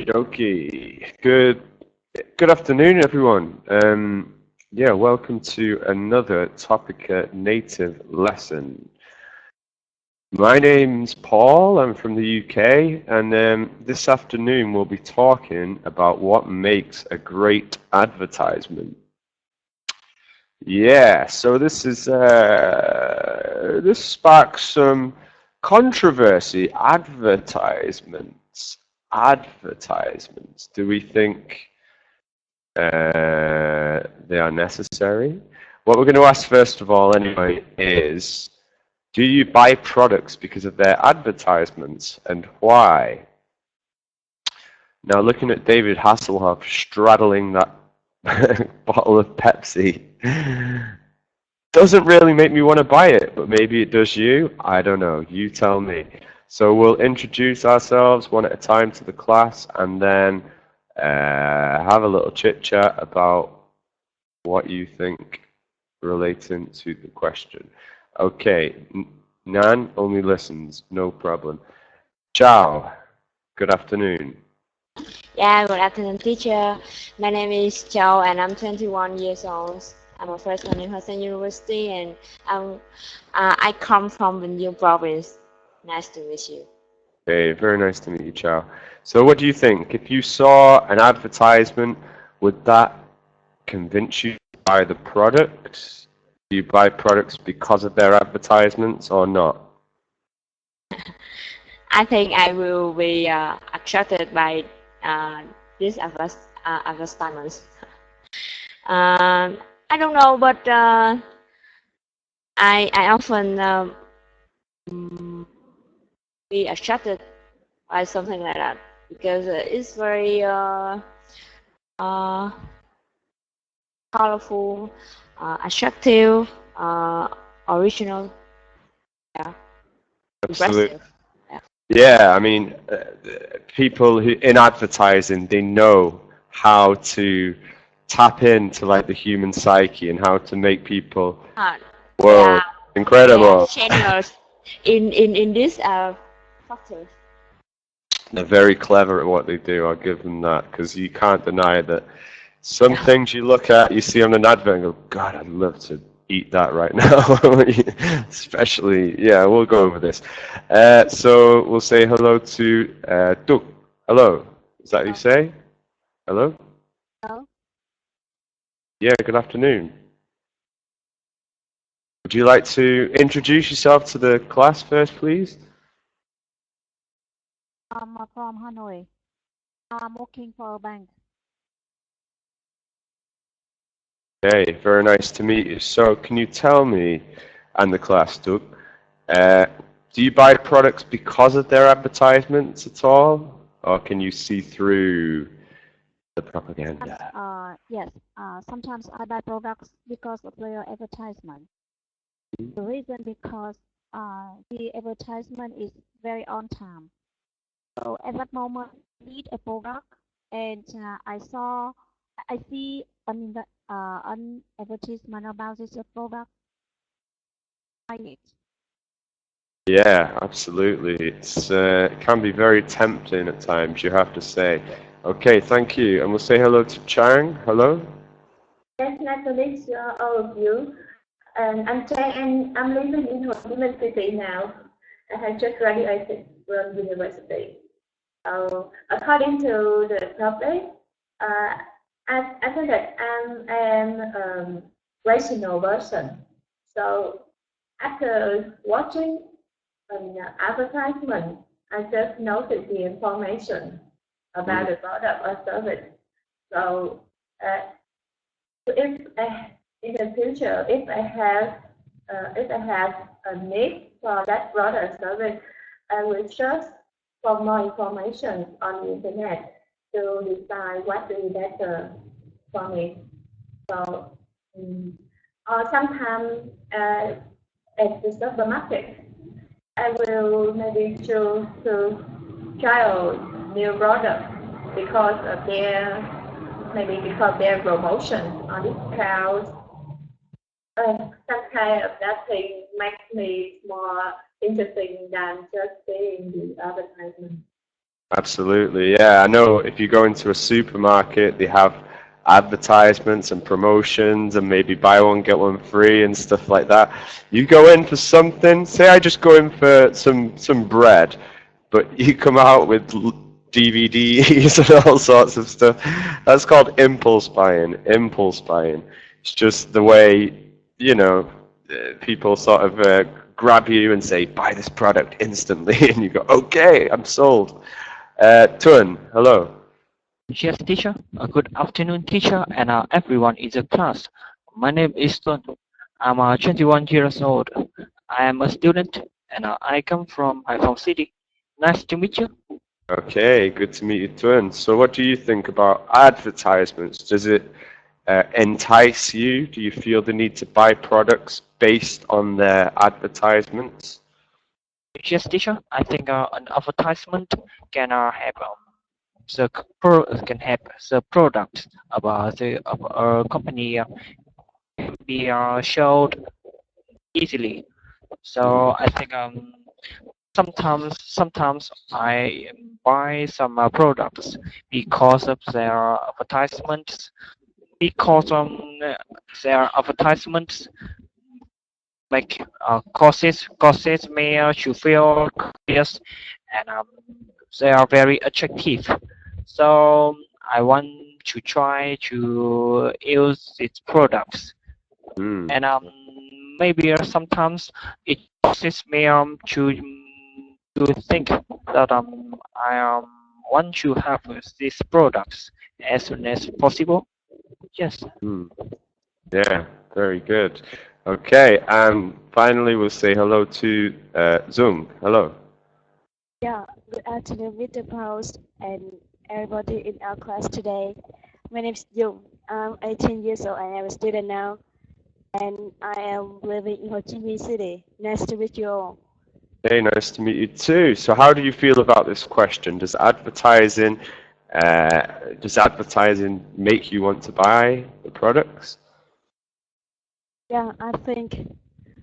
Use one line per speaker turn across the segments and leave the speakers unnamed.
Okie Good afternoon, everyone. Yeah, welcome to another Topica Native lesson. My name's Paul. I'm from the UK, and this afternoon we'll be talking about what makes a great advertisement. Yeah, so this sparks some controversy. Advertisements. Do we think they are necessary? What we're going to ask first of all, anyway, is do you buy products because of their advertisements, and why? Now, looking at David Hasselhoff straddling that bottle of Pepsi doesn't really make me want to buy it, but maybe it does you. I don't know. You tell me. So we'll introduce ourselves one at a time to the class, and then have a little chit chat about what you think relating to the question. Okay, Nan only listens, no problem. Ciao. Good afternoon.
Yeah, good afternoon, teacher. My name is Chow, and I'm 21 years old. I'm a freshman in Hudson University, and I come from the New Province. Nice to meet you.
Hey, very nice to meet you, Chow. So what do you think? If you saw an advertisement, would that convince you to buy the product? Do you buy products because of their advertisements or not?
I think I will be attracted by these advertisements. I don't know, but I often mm, be attracted by something like that because it's very colorful, attractive, original, yeah,
Absolutely.
impressive. Yeah.
Yeah, I mean, people who in advertising, they know how to tap into like the human psyche and how to make people, whoa,
Yeah, they are
incredible.
genius in this factors.
They're very clever at what they do. I'll give them that, because you can't deny that some
Yeah.
things you look at, you see on an advert and go, God, I'd love to eat that right now. Especially, yeah, we'll go over this. So we'll say hello to Tuk. Hello. Is that what you say? Hello?
Hello.
Yeah, good afternoon. Would you like to introduce yourself to the class first, please?
I'm from Hanoi. I'm working for a bank.
Hey, very nice to meet you. So can you tell me, and the class, Doug, do you buy products because of their advertisements at all? Or can you see through the propaganda?
Yes. Sometimes I buy products because of their advertisement. The reason because the advertisement is very on time. So at that moment, I need a product, and I see an advertisement about this product. I need.
Yeah, absolutely. It can be very tempting at times, you have to say. Okay, thank you. And we'll say hello to Chang. Hello.
Yes, nice to meet you, all of you. I'm Chang, and I'm living in Ho Chi Minh City now. I have just graduated from university. According to the topic, I think that I'm an rational person. So after watching an advertisement, I just noted the information about the product or service. So if in the future, if I have a need for that product or service, I will search for more information on the internet to decide what is better for me. So, or sometimes at the supermarket, I will maybe choose to try out new products because of their promotion or discounts. Some kind of that thing makes me more interesting than just seeing the advertisement.
Absolutely, yeah. I know if you go into a supermarket, they have advertisements and promotions and maybe buy one, get one free and stuff like that. You go in for something, say I just go in for some bread, but you come out with DVDs and all sorts of stuff. That's called impulse buying. Impulse buying. It's just the way, people sort of grab you and say, buy this product instantly, and you go, okay, I'm sold. Tuan, hello.
Yes, teacher. Good afternoon, teacher, and everyone in the class. My name is Tuan. I'm 21 years old. I am a student, and I come from Haiphong City. Nice to meet you.
Okay, good to meet you, Tuan. So what do you think about advertisements? Does it entice you? Do you feel the need to buy products based on their advertisements?
Yes, teacher. I think an advertisement can have can have the product about the company be showed easily. So I think sometimes I buy some products because of their advertisements. Because their advertisements make causes me to feel curious, and they are very attractive. So I want to try to use these products,
Hmm.
and maybe sometimes it causes me to think that I want to have these products as soon as possible. Yes.
Hmm. Yeah, very good. Okay, and finally we'll say hello to Zung. Hello.
Yeah, good afternoon, Mr. Post and everybody in our class today. My name is Dung. I'm 18 years old and I'm a student now. And I am living in Ho Chi Minh City. Nice to meet you all.
Hey, nice to meet you too. So how do you feel about this question? Does advertising make you want to buy the products?
Yeah, I think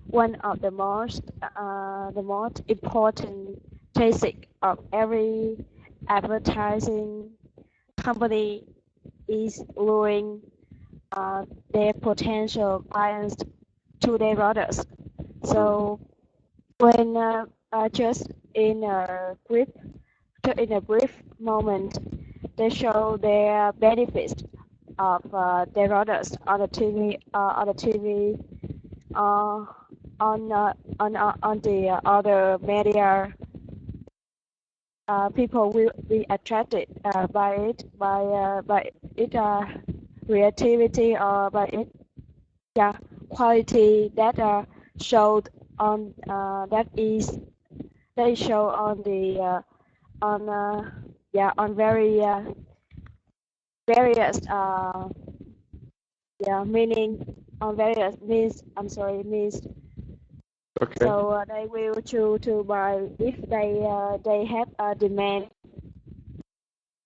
one of the most important basic of every advertising company is luring their potential clients to their products. So when just in a brief moment, they show their benefits of their products on the TV, on the other media. People will be attracted by it, by its creativity or by its quality that showed on that is show on the on various meaning on various means. I'm sorry, means.
Okay.
So they will choose to buy if they have a demand,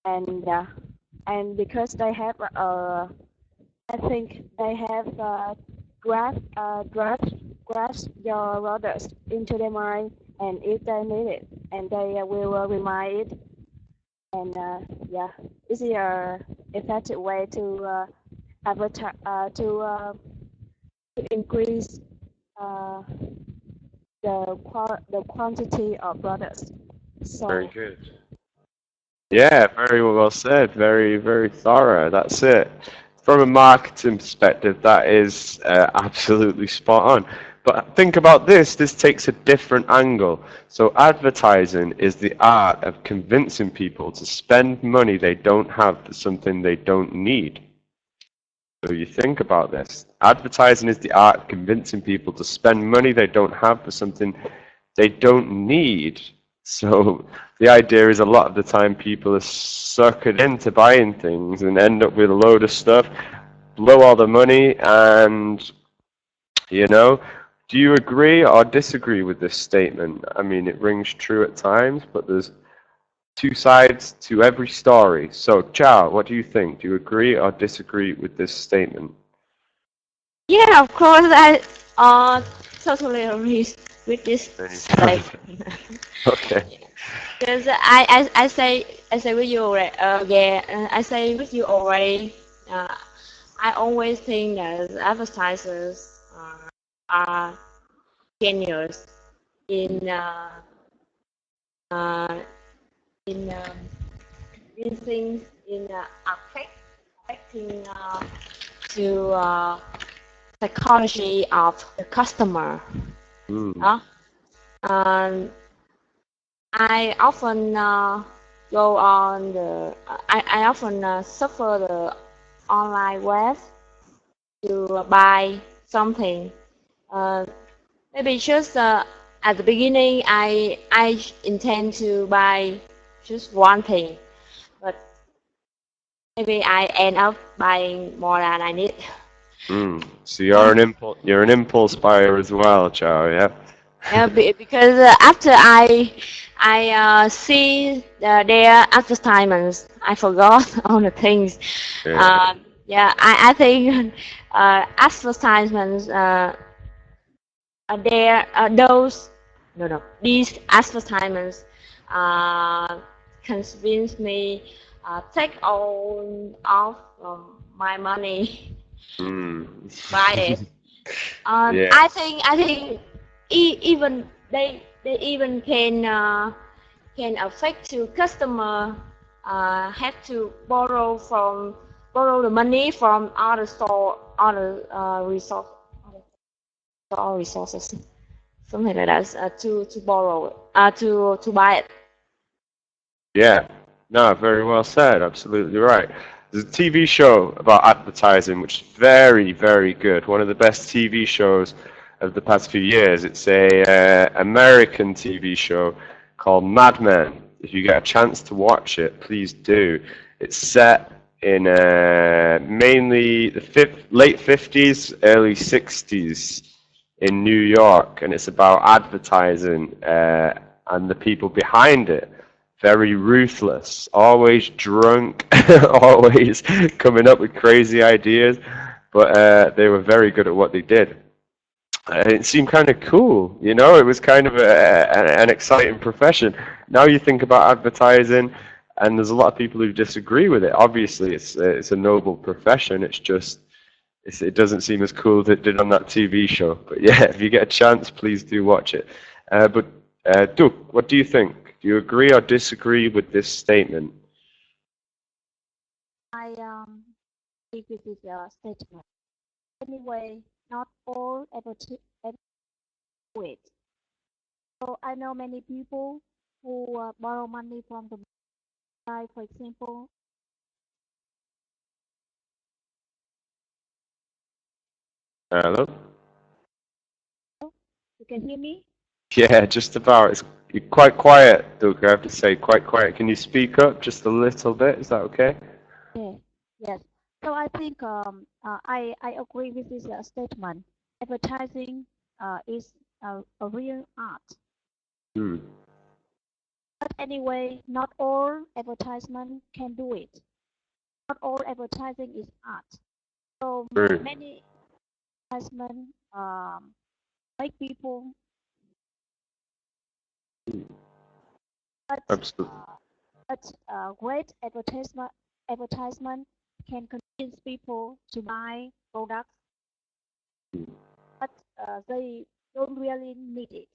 and because they have I think they have grasp your orders into their mind, and if they need it, and they will remind it, and this is a effective way to advertise to increase the quantity of products. So
Very good. Yeah, very well said. Very, very thorough. That's it. From a marketing perspective, that is absolutely spot on. But think about this. This takes a different angle. So advertising is the art of convincing people to spend money they don't have for something they don't need. So you think about this. Advertising is the art of convincing people to spend money they don't have for something they don't need. So the idea is a lot of the time people are suckered into buying things and end up with a load of stuff, blow all the money, and, do you agree or disagree with this statement? I mean, it rings true at times, but there's two sides to every story. So, Chow, what do you think? Do you agree or disagree with this statement?
Yeah, of course, I totally agree with this
Many
like
Okay.
because I say with you already I say with you already I always think that advertisers are genius in uh, in things in affecting to psychology of the customer.
Mm.
Um, I often go on the I often suffer the online web to buy something. Maybe just at the beginning I intend to buy just one thing, but maybe I end up buying more than I need.
Mm. So you're an impulse buyer as well, Chow, yeah?
Yeah, because after I see their advertisements, I forgot all the things.
Yeah.
Yeah, I think advertisements are there. Those no these advertisements convince me take all of my money
Mm.
buy it.
Yeah.
I think even they even can affect to customer have to borrow the money from other store other resources something like that to borrow to buy it.
Yeah, no, very well said. Absolutely right. There's a TV show about advertising, which is very, very good. One of the best TV shows of the past few years. It's a American TV show called Mad Men. If you get a chance to watch it, please do. It's set in mainly the late 50s, early 60s in New York, and it's about advertising and the people behind it. Very ruthless, always drunk, always coming up with crazy ideas, but they were very good at what they did. It seemed kind of cool, you know, it was kind of an exciting profession. Now you think about advertising, and there's a lot of people who disagree with it. Obviously, it's a noble profession, it's just, it doesn't seem as cool as it did on that TV show. But yeah, if you get a chance, please do watch it. But Duke, what do you think? Do you agree or disagree with this statement?
I think this is a statement. Anyway, not all advertise do it. So I know many people who borrow money from the bank, for example.
Hello?
You can hear me?
Yeah, just about. You're quite quiet, Duke, I have to say, quite quiet. Can you speak up just a little bit? Is that okay?
Yeah. Yes. So I think I agree with this statement. Advertising is a real art.
Hmm.
But anyway, not all advertisement can do it. Not all advertising is art. So
True.
many advertisement make people, but
Absolutely.
great advertisement can convince people to buy products, but they don't really need it.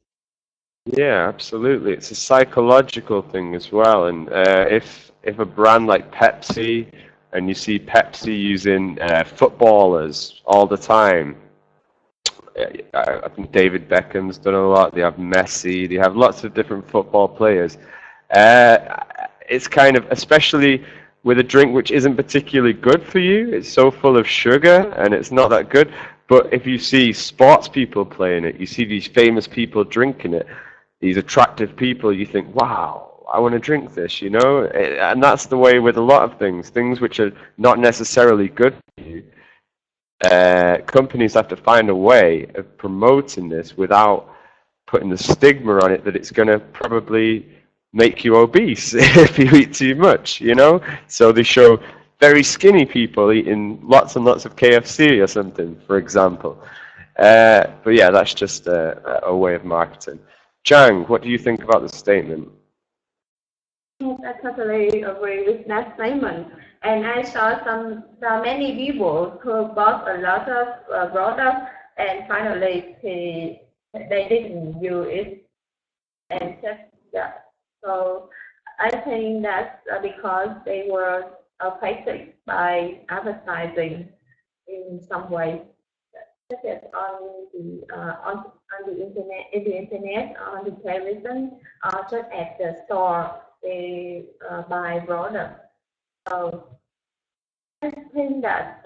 Yeah, absolutely. It's a psychological thing as well. And if a brand like Pepsi, and you see Pepsi using footballers all the time, I think David Beckham's done a lot. They have Messi. They have lots of different football players. It's kind of, especially with a drink which isn't particularly good for you. It's so full of sugar and it's not that good. But if you see sports people playing it, you see these famous people drinking it, these attractive people, you think, wow, I want to drink this, you know? And that's the way with a lot of things which are not necessarily good for you. Companies have to find a way of promoting this without putting the stigma on it that it's going to probably make you obese if you eat too much, you know? So they show very skinny people eating lots and lots of KFC or something, for example. But yeah, that's just a way of marketing. Chang, what do you think about the statement?
Yes, I totally agree with that statement. And I saw many people who bought a lot of products and finally they didn't use it and just that. So I think that's because they were affected by advertising in some way, such as on the internet, on the television, or just at the store they buy products. So I think that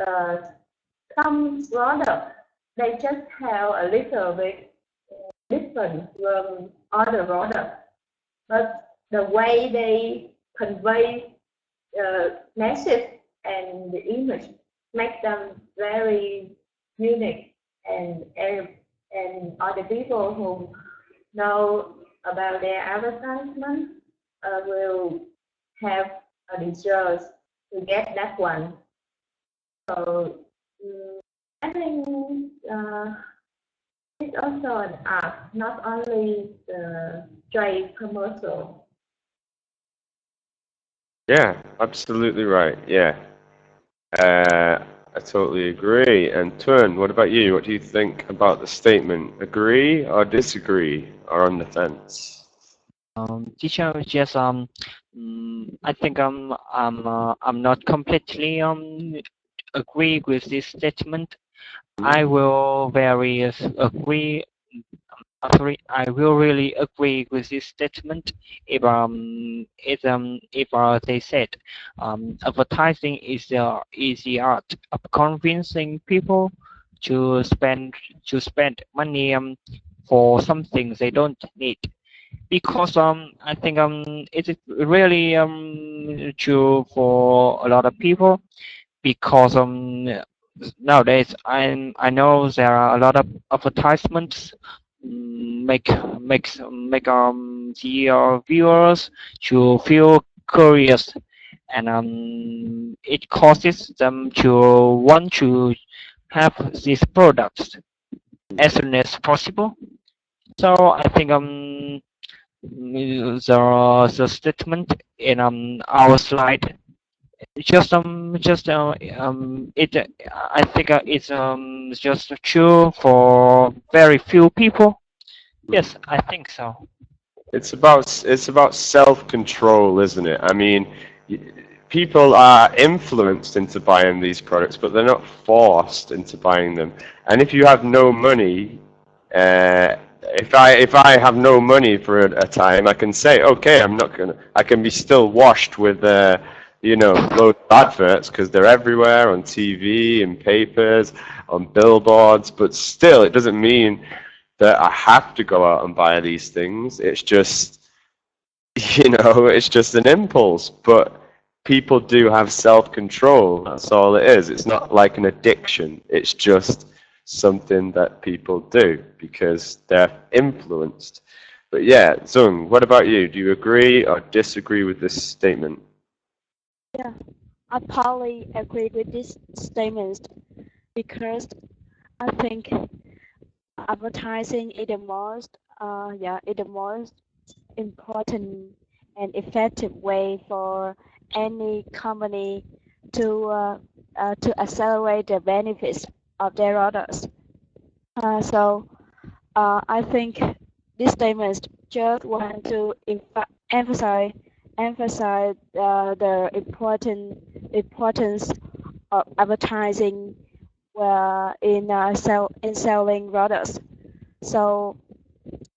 some products they just have a little bit different from other products, but the way they convey the message and the image make them very unique, and other people who know about their advertisement will have a desire to get that one. So I think it's also an art, not only the trade commercial.
Yeah, absolutely right. Yeah, I totally agree. And Tuan, what about you? What do you think about the statement? Agree or disagree, or on the fence?
Teacher, yes, I think I'm not completely agree with this statement. I will very agree. Sorry, I will really agree with this statement if they said advertising is the art of convincing people to spend money for something they don't need, because I think it is really true for a lot of people, because nowadays I know there are a lot of advertisements make the viewers to feel curious, and it causes them to want to have these products as soon as possible. So I think the statement in our slide just it I think it's just true for very few people. Yes, I think so.
It's about self-control, isn't it? I mean, people are influenced into buying these products, but they're not forced into buying them. And if you have no money, if I have no money for a time, I can say, okay, I can be still washed with loads of adverts because they're everywhere on TV and papers, on billboards. But still, it doesn't mean that I have to go out and buy these things. It's just, it's just an impulse. But people do have self-control. That's all it is. It's not like an addiction. It's just something that people do because they're influenced. But yeah, Zung, what about you? Do you agree or disagree with this statement?
Yeah, I partly agree with this statement because I think advertising is the most important and effective way for any company to accelerate the benefits of their products. So I think this statement just want to emphasize the importance of advertising in selling products. So,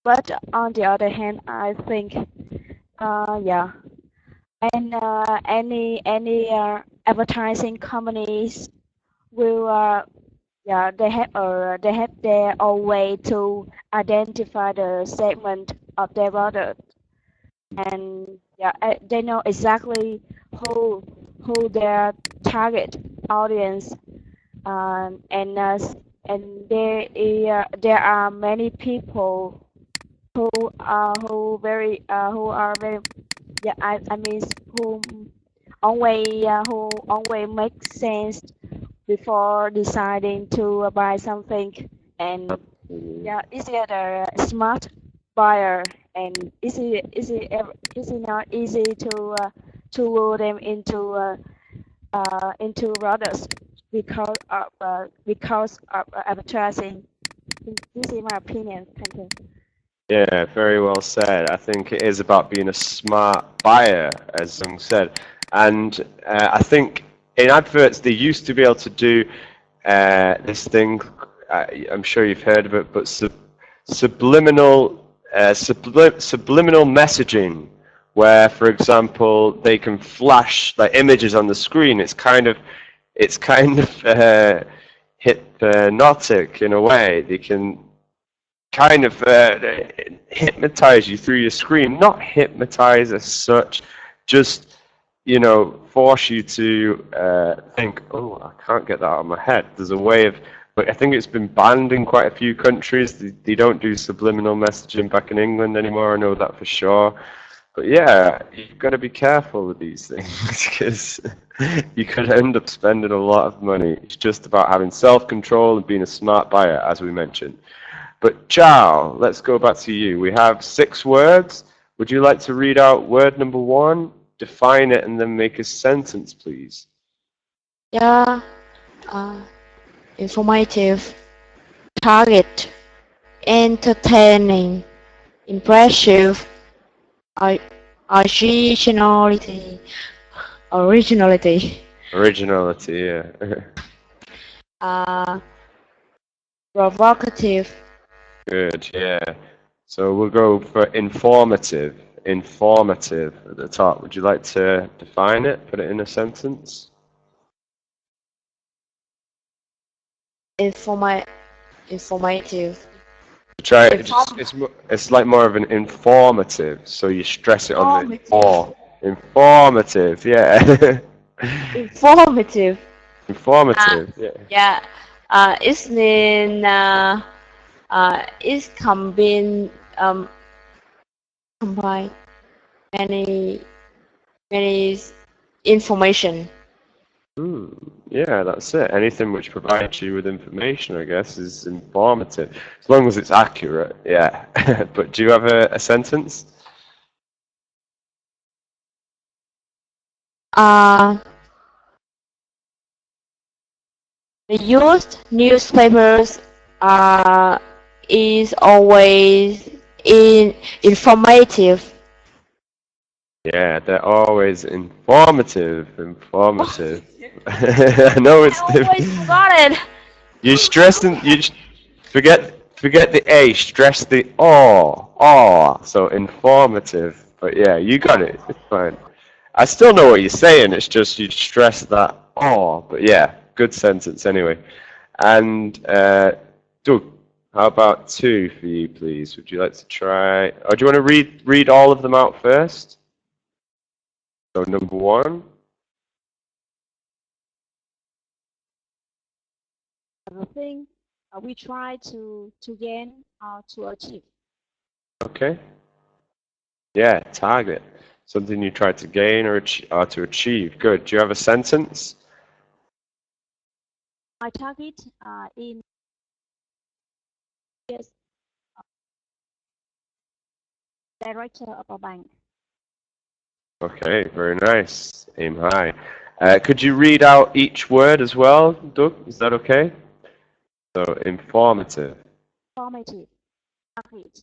but on the other hand, I think any advertising companies will they have their own way to identify the segment of their product, and they know exactly who their target audience, and there are many people who are very I mean who only make sense before deciding to buy something. And yeah, is it a smart buyer? And is it not easy to lure them into products because of advertising? This is my opinion. Thank you.
Yeah, very well said. I think it is about being a smart buyer, as Zung said. And I think in adverts, they used to be able to do this thing, I'm sure you've heard of it, but subliminal messaging, where, for example, they can flash like images on the screen. It's kind of hypnotic in a way. They can kind of hypnotize you through your screen. Not hypnotize as such, just, you know, force you to think, oh, I can't get that out of my head. There's a way of, but I think it's been banned in quite a few countries. They don't do subliminal messaging back in England anymore, I know that for sure. But yeah, you've got to be careful with these things because you could end up spending a lot of money. It's just about having self-control and being a smart buyer, as we mentioned. But Chow, let's go back to you. We have 6 words. Would you like to read out word number 1, define it, and then make a sentence, please?
Yeah. Informative, target, entertaining, impressive, originality.
Originality, yeah.
Provocative.
Good, yeah. So we'll go for informative. Informative at the top. Would you like to define it? Put it in a sentence?
Informative.
Try it. It's like more of an informative, so you stress it on the or. Informative, yeah.
Informative.
Informative, yeah.
Yeah. It's mean it's combine many information.
Yeah, that's it. Anything which provides you with information, I guess, is informative. As long as it's accurate, yeah. But do you have a sentence?
The used newspapers is always informative.
Yeah, they're always informative. I know it's
always got it.
You stress and you forget the A, stress the O. So informative. But yeah, you got it. It's fine. I still know what you're saying. It's just you stress that O. But yeah, good sentence anyway. And Doug, how about 2 for you, please? Would you like to try? Or do you want to read all of them out first? So number 1.
The thing we try to gain or to achieve.
Okay. Yeah, target. Something you try to gain or to achieve. Good. Do you have a sentence?
My target in yes, director of a bank.
Okay, very nice. Aim high. Could you read out each word as well, Doug? Is that okay? So, informative.
Formative, target,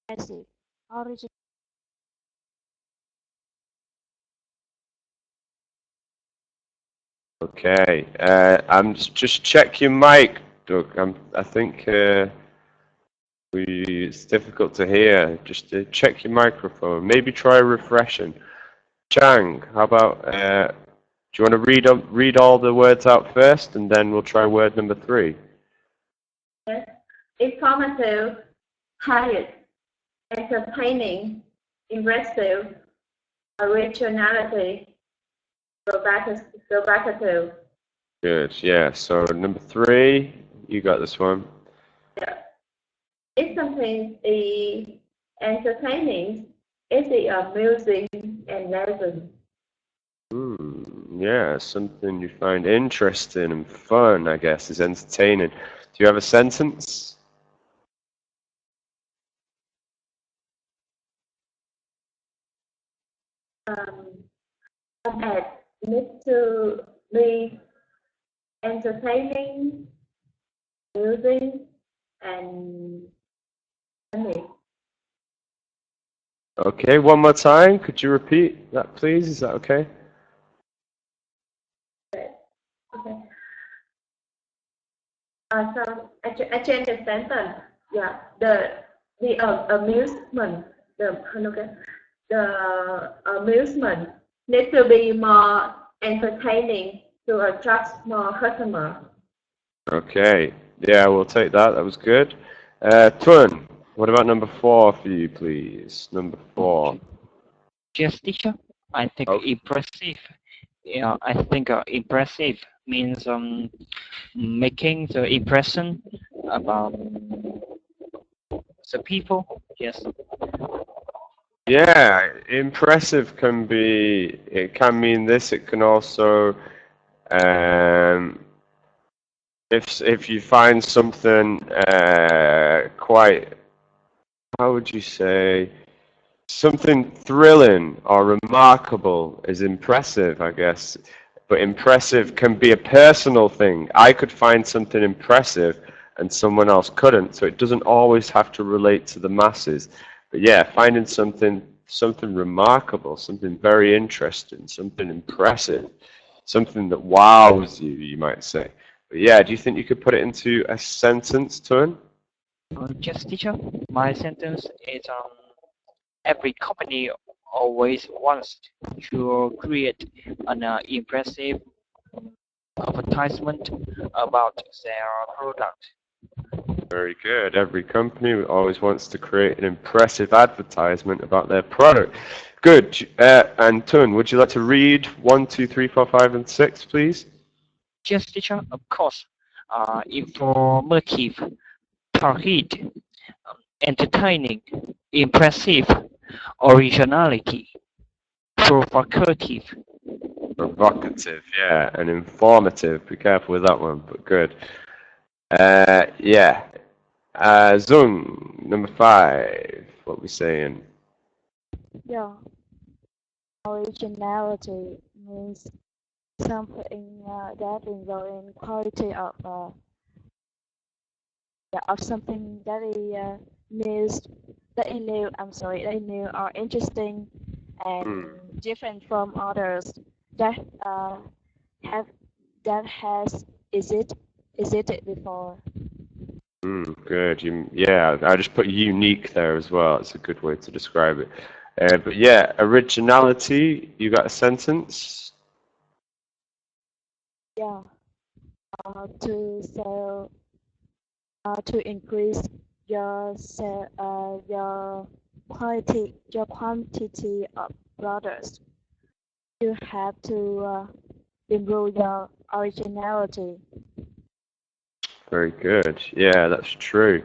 passive, original.
Okay. I'm just check your mic, Doug. I think it's difficult to hear. Just check your microphone. Maybe try refreshing. Chang, how about? Do you want to read all the words out first, and then we'll try word number 3?
Yes. Informative, target, entertaining, impressive, originality, provocative.
Good, yeah. So number 3, you got this one.
Yeah. It's something entertaining. It's amusing and pleasant.
Yeah, something you find interesting and fun, I guess, is entertaining. Do you have a sentence?
An ad needs to be entertaining, amusing, and funny.
Okay, one more time. Could you repeat that, please? Is that okay?
Okay. So I change the sentence. Yeah, the amusement, the amusement needs to be more entertaining to attract more customers.
Okay. Yeah, we'll take that. That was good. Tun, what about number 4 for you, please? Number 4.
Yes, teacher. I think
Okay.
impressive. Yeah, I think impressive means making the impression about the people. Yes.
Yeah, impressive can be, it can mean this. It can also, if you find something quite, how would you say, something thrilling or remarkable is impressive, I guess. But impressive can be a personal thing. I could find something impressive and someone else couldn't, so it doesn't always have to relate to the masses. But yeah, finding something remarkable, something very interesting, something impressive, something that wows you, you might say. But yeah, do you think you could put it into a sentence, Tun?
Yes, teacher. My sentence is every company always wants to create an impressive advertisement about their product.
Very good. Every company always wants to create an impressive advertisement about their product. Good. And Tun, would you like to read 1, 2, 3, 4, 5, and 6, please?
Yes, teacher. Of course. Informative, target, entertaining, impressive, originality, provocative.
Provocative, yeah, and informative. Be careful with that one, but good. Yeah. Zung, number 5. What we saying?
Yeah. Originality means something that involves in quality of something that is new or interesting and different from others that have that has existed before.
Good. Yeah, I just put unique there as well. It's a good way to describe it. But yeah, originality, you got a sentence?
Yeah. To increase your quantity of products, you have to improve your originality.
Very good. Yeah, that's true.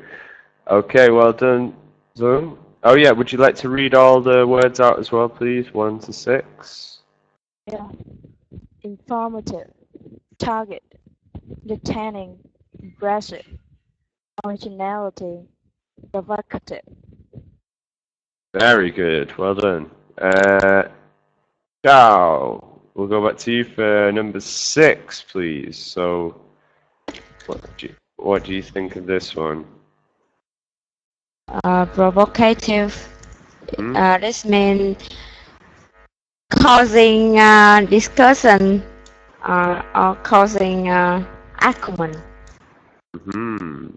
Okay, well done, Zoom. Oh yeah, would you like to read all the words out as well, please? 1 to 6.
Yeah. Informative, target, entertaining, impressive, originality, provocative.
Very good. Well done. Ciao. We'll go back to you for number 6, please. So, what do you think of this one?
Provocative. This means causing discussion or causing argument.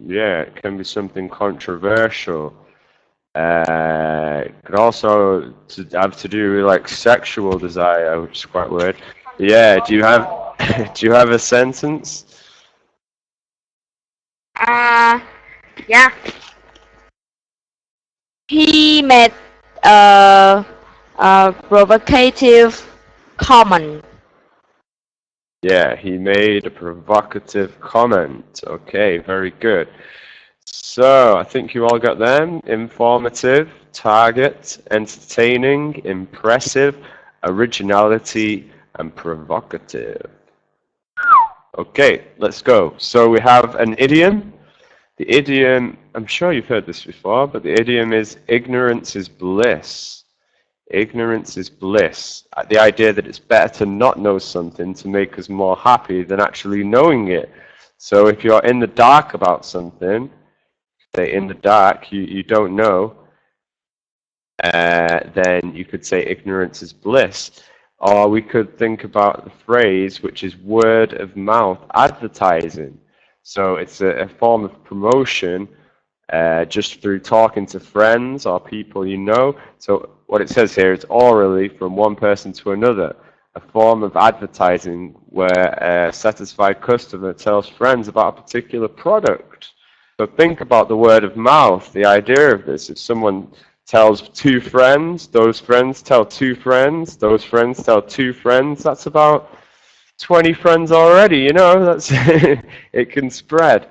Yeah, it can be something controversial. It could also have to do with like sexual desire, which is quite weird. Yeah, do you have a sentence?
Yeah. He made a provocative comment.
Yeah, he made a provocative comment. Okay, very good. So, I think you all got them. Informative, target, entertaining, impressive, originality, and provocative. Okay, let's go. So we have an idiom. The idiom, I'm sure you've heard this before, but the idiom is ignorance is bliss. Ignorance is bliss. The idea that it's better to not know something to make us more happy than actually knowing it. So if you're in the dark about something, say in the dark, you don't know, then you could say ignorance is bliss. Or we could think about the phrase, which is word of mouth advertising. So it's a form of promotion just through talking to friends or people you know. So what it says here is orally from one person to another, a form of advertising where a satisfied customer tells friends about a particular product. So think about the word of mouth, the idea of this. If someone tells two friends, those friends tell two friends, those friends tell two friends, that's about 20 friends already, you know, that's it can spread.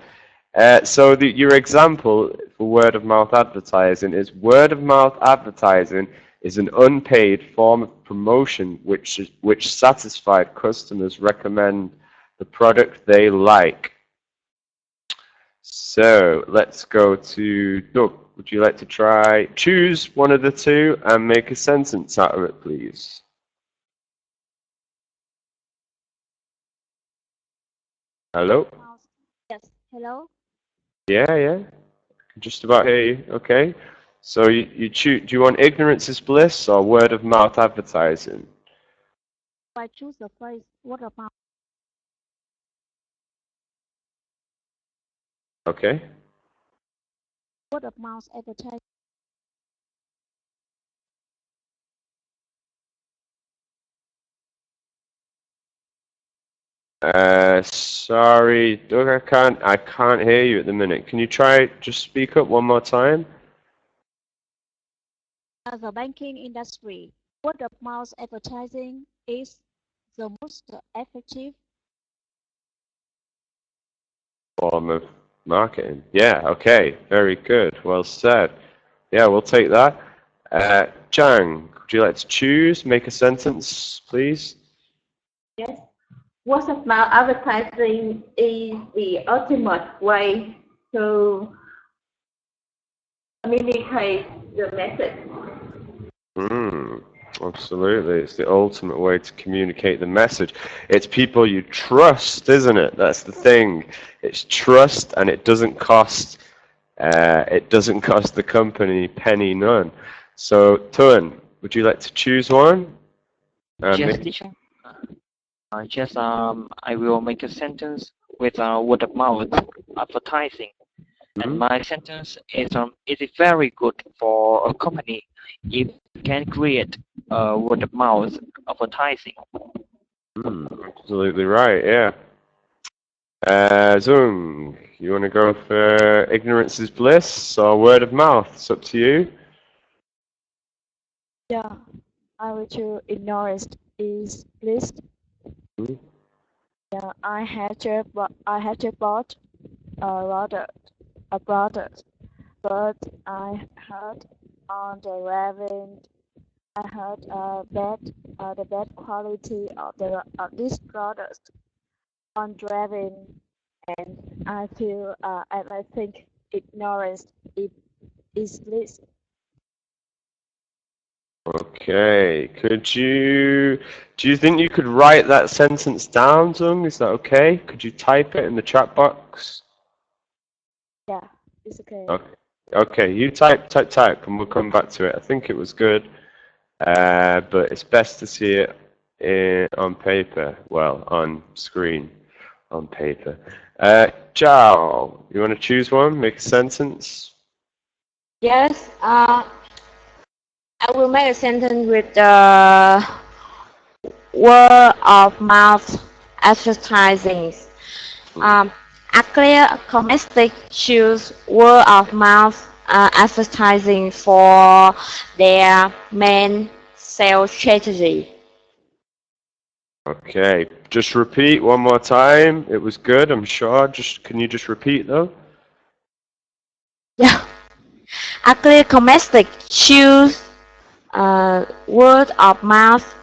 So your example for word of mouth advertising is word of mouth advertising is an unpaid form of promotion which satisfied customers recommend the product they like. So let's go to Doug. Would you like to choose one of the two and make a sentence out of it, please? Hello?
Yes, hello?
Yeah. Just about hear you. Okay. So you choose, do you want ignorance is bliss or word of mouth advertising?
I choose the phrase word of mouth.
Okay.
Word of mouth advertising.
Sorry, Doug, I can't hear you at the minute. Can you just speak up one more time?
The banking industry, word of mouth advertising is the most effective
Form of marketing. Yeah, okay, very good. Well said. Yeah, we'll take that. Chang, would you like to choose? Make a sentence, please.
Yes. Word of mouth advertising is the ultimate way to communicate the message.
Absolutely. It's the ultimate way to communicate the message. It's people you trust, isn't it? That's the thing. It's trust, and it doesn't cost the company penny none. So, Tuan, would you like to choose one?
Yes, teacher. I will make a sentence with word of mouth advertising. And my sentence is it is very good for a company if you can create word of mouth advertising.
Absolutely right, yeah. Zung, you want to go for ignorance is bliss or word of mouth? It's up to you.
Yeah, I will choose ignorance is bliss. Yeah, I had just bought a product, but I heard on the review, I heard the bad quality of this product on driving, and I feel and I think ignorance is bliss.
Okay, do you think you could write that sentence down, Zung? Is that okay? Could you type it in the chat box?
Yeah, it's okay.
Okay, you type, and we'll come back to it. I think it was good, but it's best to see it on paper. Well, on screen, on paper. Zhao, you want to choose one? Make a sentence?
Yes. I will make a sentence with the word of mouth advertising. A clear cosmetic choose word of mouth advertising for their main sales strategy.
Okay, just repeat one more time. It was good, I'm sure. Can you just repeat though?
Yeah. A clear cosmetic choose word of mouth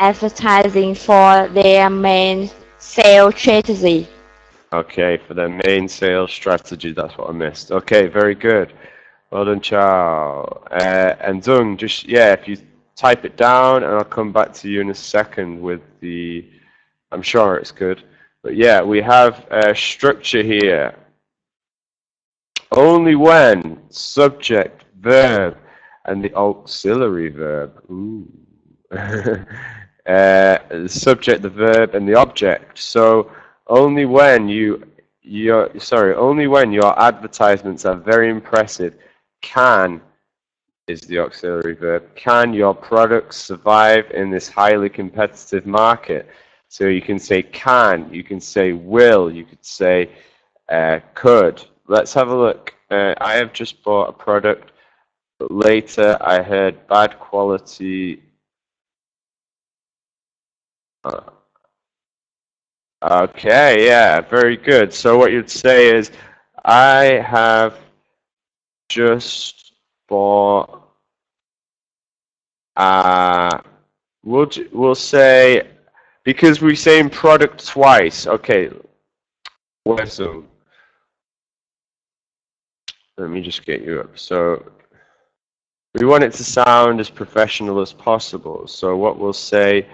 advertising for their main sales strategy.
Okay, for their main sales strategy, that's what I missed. Okay, very good. Well done, Chow. And Zung, just, yeah, if you type it down, and I'll come back to you in a second with the, I'm sure it's good. But yeah, we have a structure here. Only when subject, verb, and the auxiliary verb. Ooh. The subject, the verb, and the object. So only when only when your advertisements are very impressive can is the auxiliary verb. Can your products survive in this highly competitive market? So you can say can, you can say will, you could say could. Let's have a look. I have just bought a product, but later I heard bad quality. Okay, yeah, very good. So what you'd say is, I have just bought. We'll say, because we're saying product twice. Okay, where's Zoom? Let me just get you up. So we want it to sound as professional as possible. So what we'll say.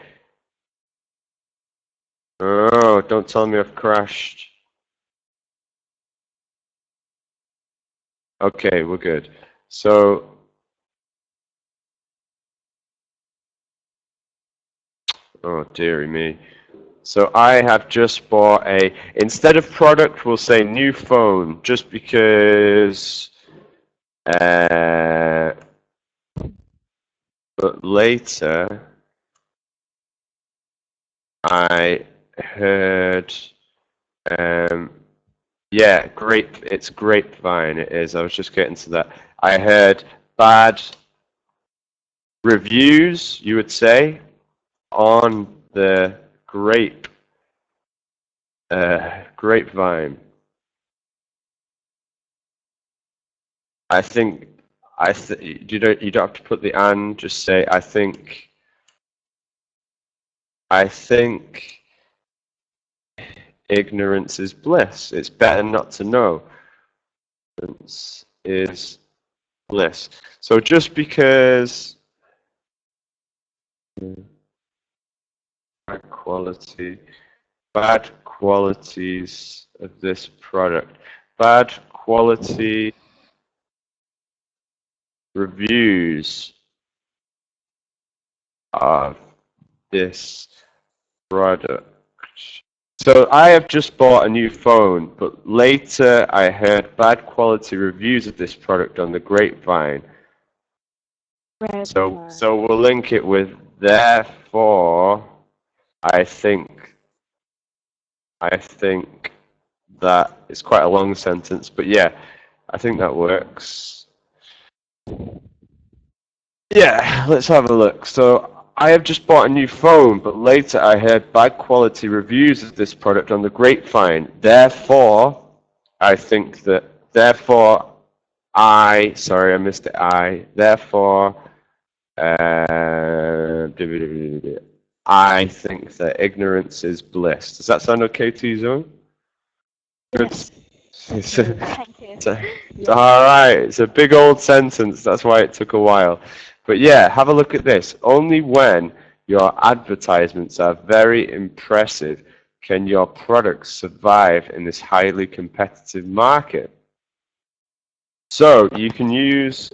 Oh, don't tell me I've crashed. Okay, we're good. So, oh dearie me. So I have just bought instead of product, we'll say new phone, just because, but later I heard, yeah, it's grapevine, it is. I was just getting to that. I heard bad reviews, you would say, on the grapevine. I think you don't have to put the and, just say I think ignorance is bliss. It's better not to know. Ignorance is bliss. So just because bad qualities of this product, bad quality reviews of this product. So I have just bought a new phone, but later I heard bad quality reviews of this product on the grapevine. So we'll link it with therefore I think that it's quite a long sentence, but yeah, I think that works. Yeah, let's have a look. So I have just bought a new phone, but later I heard bad quality reviews of this product on the grapevine. Therefore, I think that, sorry, I missed it, therefore, I think that ignorance is bliss. Does that sound okay to you, Zoe? Good.
Thank you.
It's all right. It's a big old sentence. That's why it took a while. But yeah, have a look at this. Only when your advertisements are very impressive can your products survive in this highly competitive market. So you can use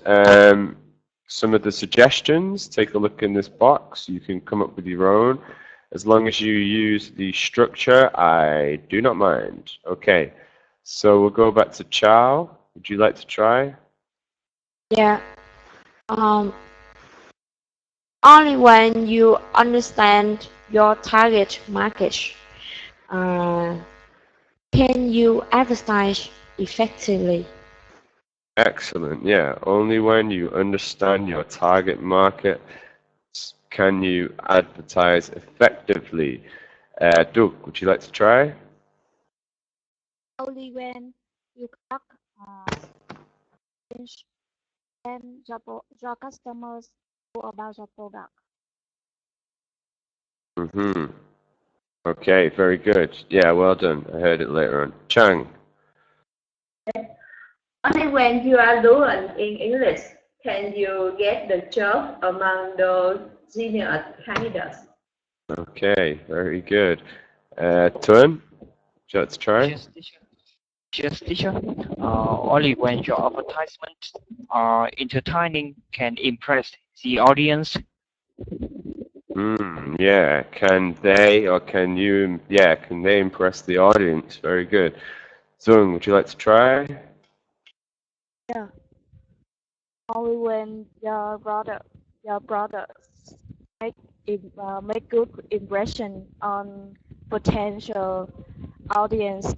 some of the suggestions. Take a look in this box. You can come up with your own. As long as you use the structure, I do not mind. Okay, so we'll go back to Chow. Would you like to try?
Yeah. Only when you understand your target market, can you advertise effectively.
Excellent, yeah. Only when you understand your target market can you advertise effectively. Doug, would you like to try?
Only when you conduct and your customers know about your product.
Mm-hmm. Okay, very good. Yeah, well done. I heard it later on. Chang.
Only when you are fluent in English can you get the job among those senior candidates.
Okay, very good. Tuan, would you like to try?
Yes, teacher. Yes, teacher. Only when your advertisements are entertaining can impress the audience.
Yeah. Can they or can you? Yeah, can they impress the audience? Very good. Zung, would you like to try?
Yeah. Only when your products make good impression on potential audience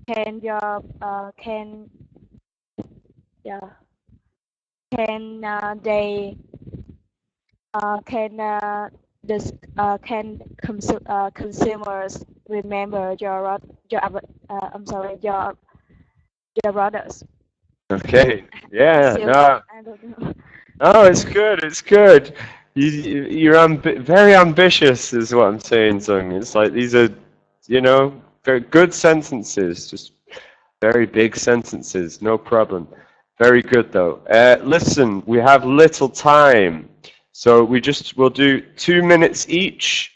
can your yeah can they can this can consumers remember I'm sorry your products.
Okay. Yeah.
Still,
No.
I don't know.
Oh, it's good. It's good. You're very ambitious, is what I'm saying, Zung. It's like these are, very good sentences. Just very big sentences. No problem. Very good, though. Listen, we have little time, so we'll do 2 minutes each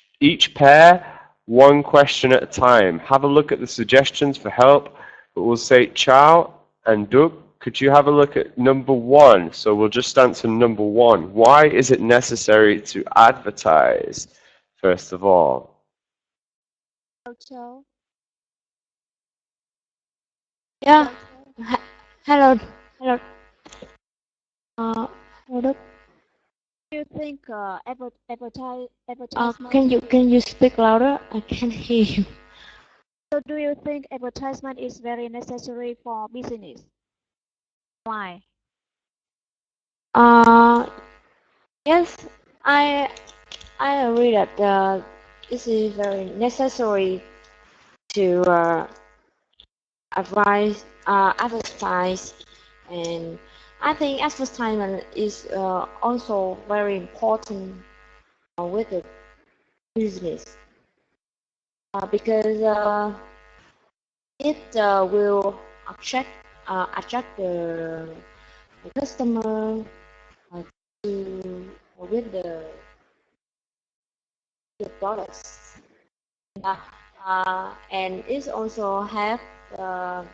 pair, one question at a time. Have a look at the suggestions for help, but we'll say ciao and Doug. Could you have a look at number 1? So we'll just answer number 1. Why is it necessary to advertise, first of all?
Ciao.
Yeah. Hello. Hello. Hello.
Do you think advertisement?
Can you speak louder? I can't hear you.
So do you think advertisement is very necessary for business? Why?
Yes, I agree that this is very necessary to advertise, and I think advertisement is also very important with the business because it will attract the customer to with the products. And it also have the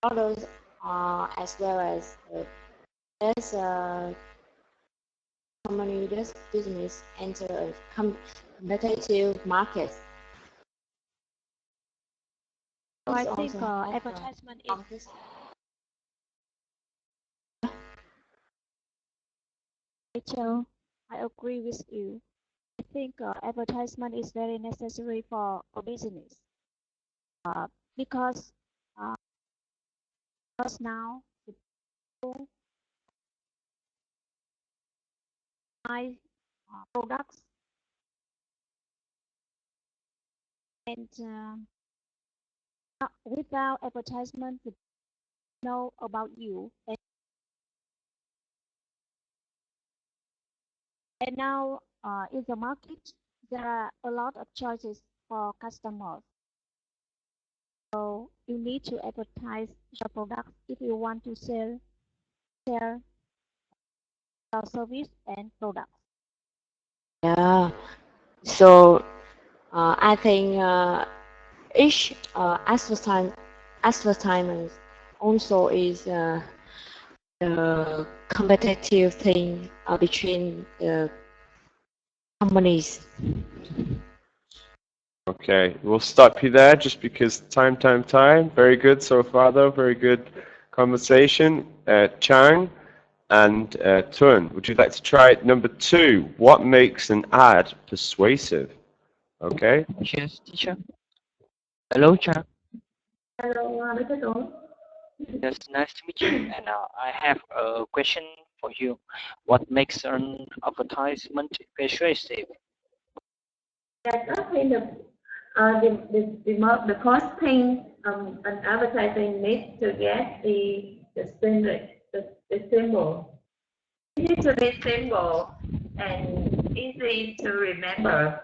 products as well as there's company, there's business enter a competitive market.
So I
It's
think
also have,
advertisement is.
competition.
Rachel, I agree with you. I think advertisement is very necessary for business because now the people buy products and without advertisement, they know about you. And now in the market, there are a lot of choices for customers. So you need to advertise your product if you want to sell your service and products.
Yeah. So I think each advertisement also is the competitive thing between the companies.
Okay, we'll stop you there just because time. Very good so far, though. Very good conversation. Chang and Tuan, would you like to try number 2? What makes an ad persuasive? Okay.
Yes, teacher. Hello, Chang.
Hello, Mr. Tuấn.
Yes, nice to meet you. And I have a question for you. What makes an advertisement persuasive?
That's actually the first thing an advertising needs to get the symbol. It needs to be simple and easy to remember,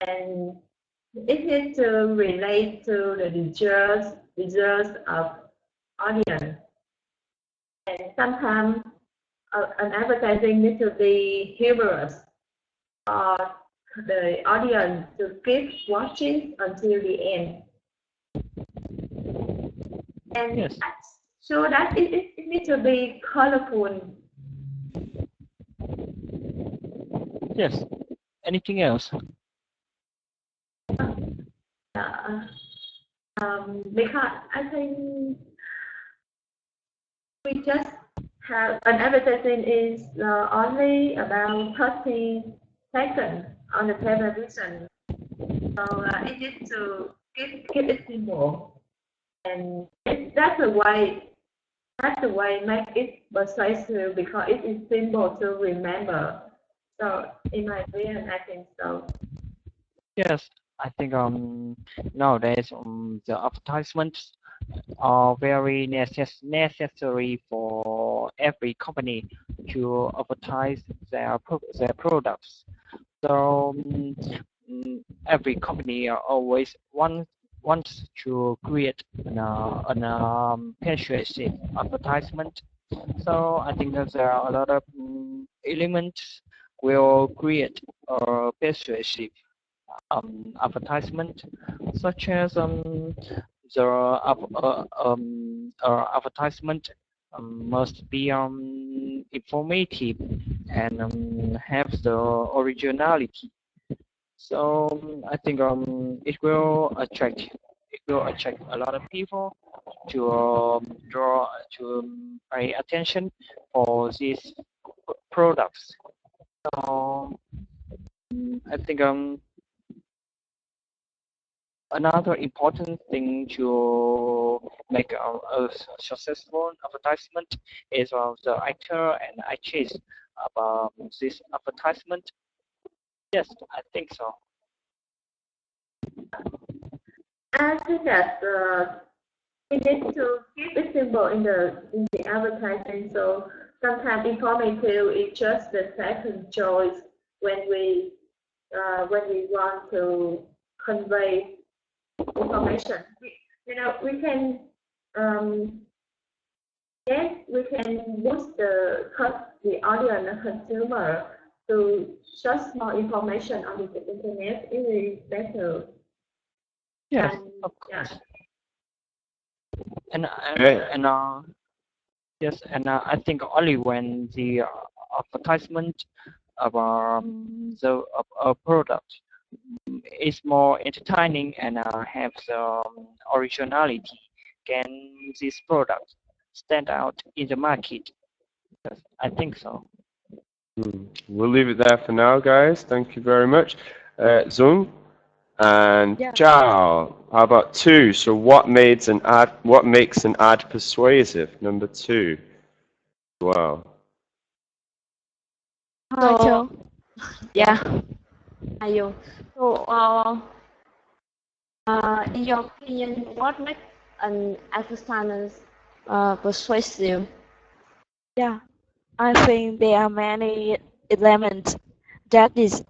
and easy to relate to the desires of audience. And sometimes an advertising needs to be humorous, or the audience to keep watching until the end. And
Yes.
so that it needs to be colorful.
Yes. Anything else?
Because I think we just have an advertising is only about 30 seconds on the television. So it is to keep it simple, and that's the way make it persuasive because it is simple to remember. So in my opinion, I think so.
Yes. I think nowadays the advertisements are very necessary for every company to advertise their products. So every company always wants to create an persuasive advertisement. So I think that there are a lot of elements will create a persuasive advertisement, such as the advertisement must be informative and have the originality. So I think it will attract a lot of people to draw to pay attention for these products. So I think another important thing to make a successful advertisement is the actor and actress about this advertisement. Yes, I think so.
I think that we need to keep it simple in the advertising. So sometimes informative is just the second choice when we want to convey information. We can yes, we can use the audience and consumer to search more information on the internet. It is better.
Yes,
And,
of course.
yeah.
And yes, and I think only when the advertisement about the product is more entertaining and have some originality, can this product stand out in the market? Yes, I think so.
We'll leave it there for now, guys. Thank you very much. Zung and
Yeah.
Zhao. How about 2? So what makes an ad persuasive? Number 2. Wow.
Hi, Joe.
Yeah. Are you? So, in your opinion, what makes an advertisement persuasive?
Yeah, I think there are many elements that is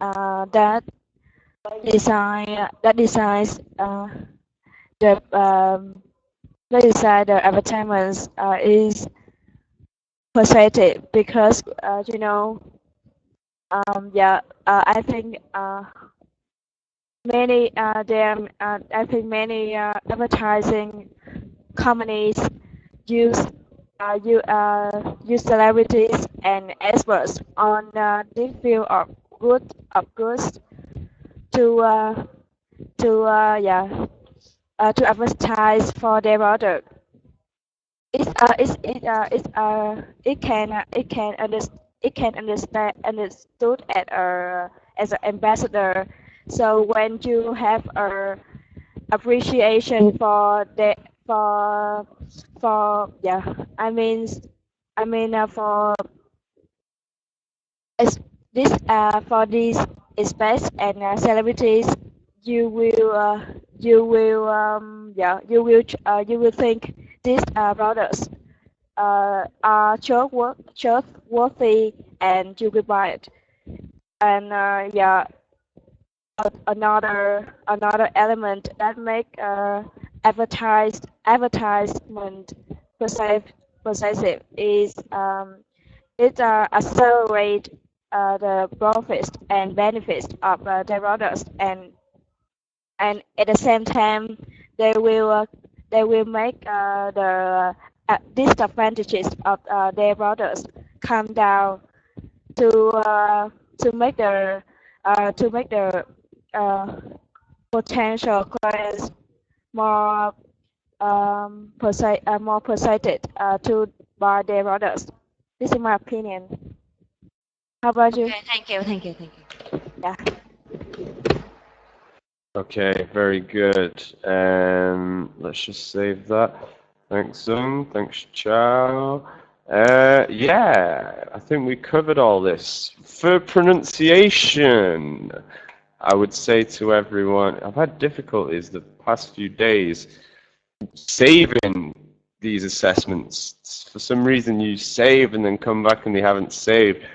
decides the that decide the advertisements is persuasive because I think many advertising companies use use celebrities and experts on this field of goods to to advertise for their product. It can understood as an ambassador. So when you have a appreciation for the for yeah for this for these experts and celebrities, you will think these products are trustworthy and you will buy it. And yeah, another element that make advertisement persuasive is it accelerate the profits and benefits of their products, and at the same time they will make the disadvantages of their products come down to make the potential clients more more persuaded to buy their products. This is my opinion. How about you?
Okay, thank you, thank you, thank you.
Yeah.
Okay, very good. Let's just save that. Thanks, Sung. Thanks, Chow. Yeah, I think we covered all this. For pronunciation, I would say to everyone, I've had difficulties the past few days saving these assessments. For some reason, you save and then come back and they haven't saved.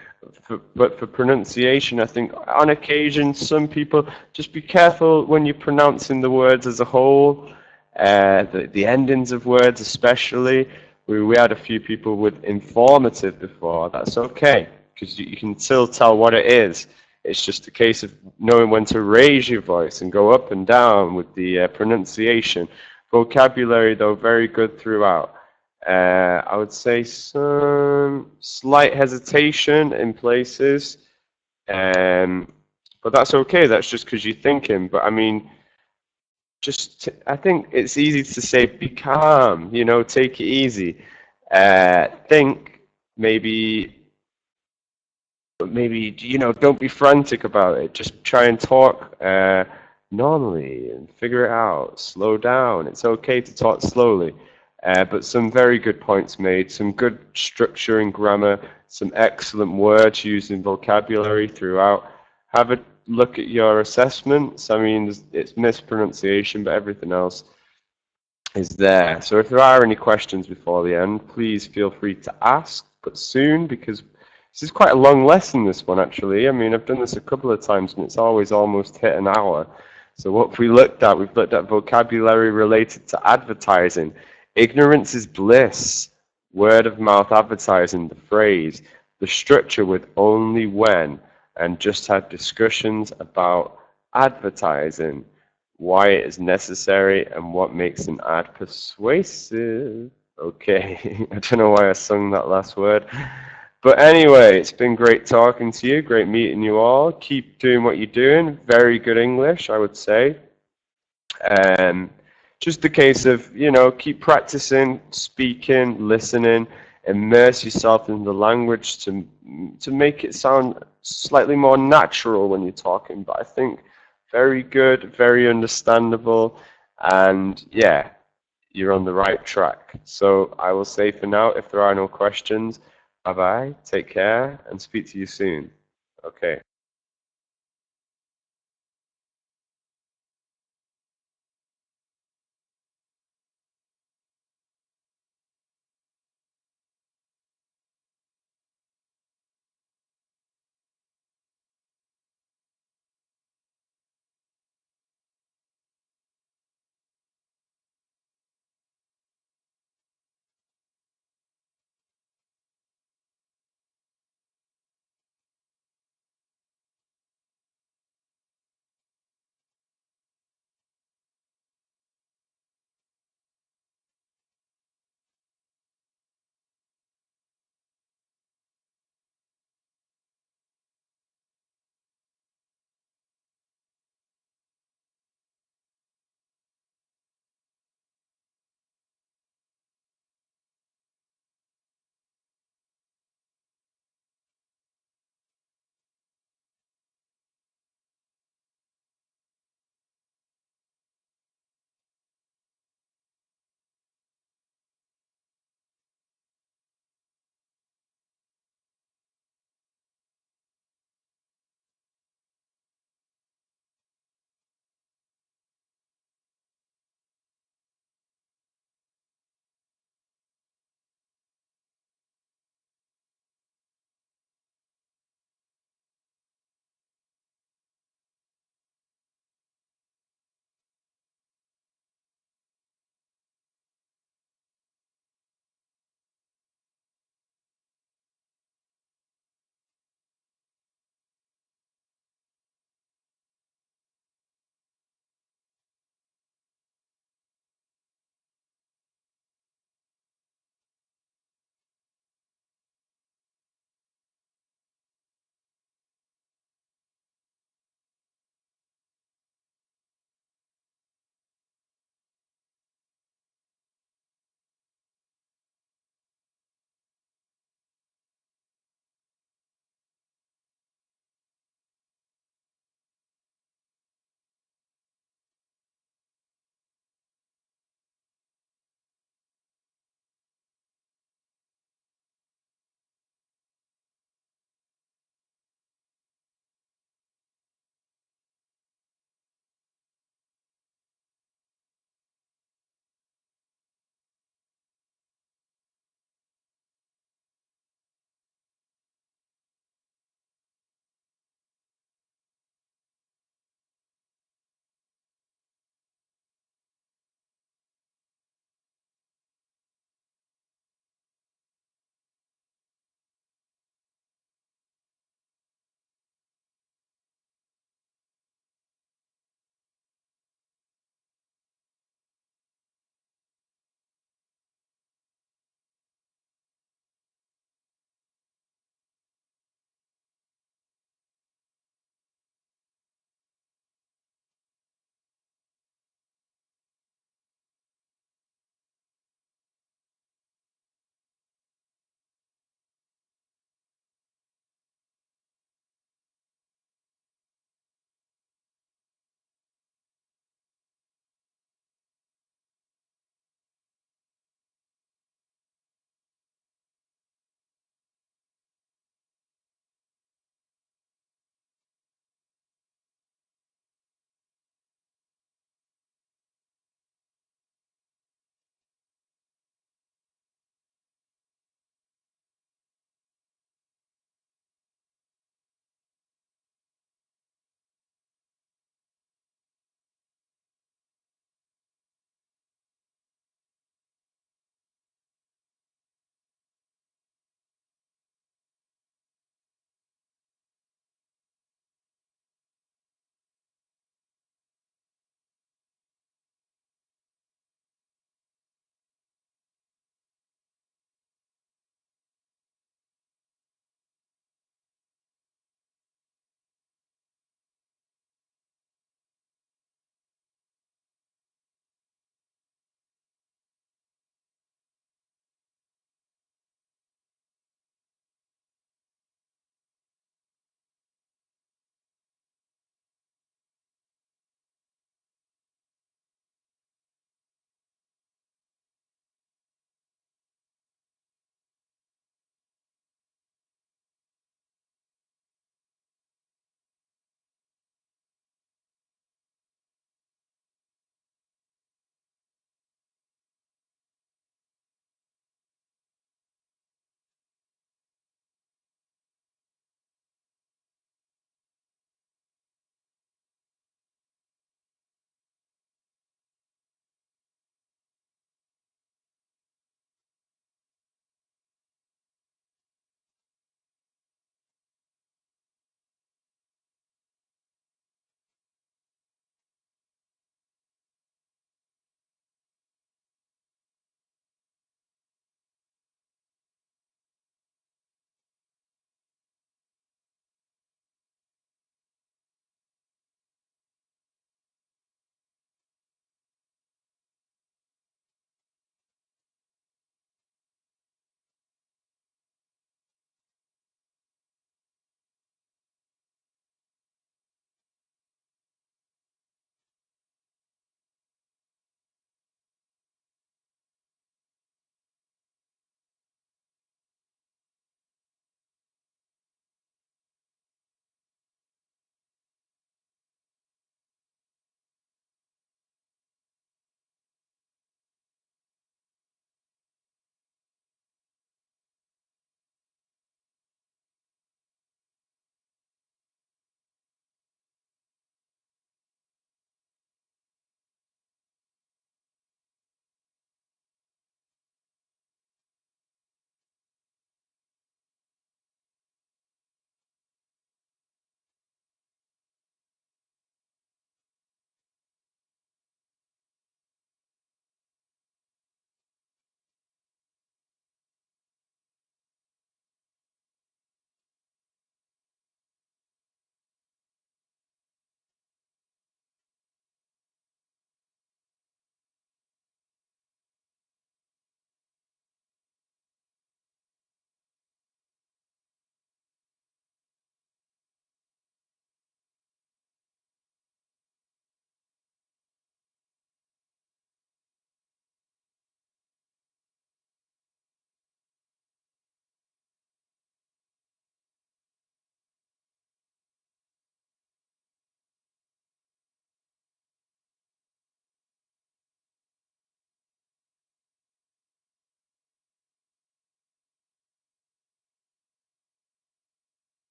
But for pronunciation, I think on occasion, some people just be careful when you're pronouncing the words as a whole, the endings of words especially. We had a few people with informative before. That's okay, because you can still tell what it is. It's just a case of knowing when to raise your voice and go up and down with the pronunciation. Vocabulary, though, very good throughout. I would say some slight hesitation in places, but that's okay. That's just because you're thinking. But I mean, I think it's easy to say, be calm, you know, take it easy. Think, maybe, you know, don't be frantic about it. Just try and talk normally and figure it out. Slow down. It's okay to talk slowly. But some very good points made, some good structure and grammar, some excellent words used in vocabulary throughout. Have a look at your assessments. I mean, it's mispronunciation, but everything else is there. So if there are any questions before the end, please feel free to ask, but soon, because this is quite a long lesson, this one, actually. I mean, I've done this a couple of times, and it's always almost hit an hour. So what we've looked at vocabulary related to advertising. Ignorance is bliss, word of mouth advertising, the phrase, the structure with only when, and just had discussions about advertising, why it is necessary and what makes an ad persuasive. Okay, I don't know why I sung that last word. But anyway, it's been great talking to you, great meeting you all. Keep doing what you're doing. Very good English, I would say. Just a case of, you know, keep practicing, speaking, listening, immerse yourself in the language to make it sound slightly more natural when you're talking. But I think very good, very understandable, and yeah, you're on the right track. So I will say for now, if there are no questions, bye-bye, take care, and speak to you soon. Okay.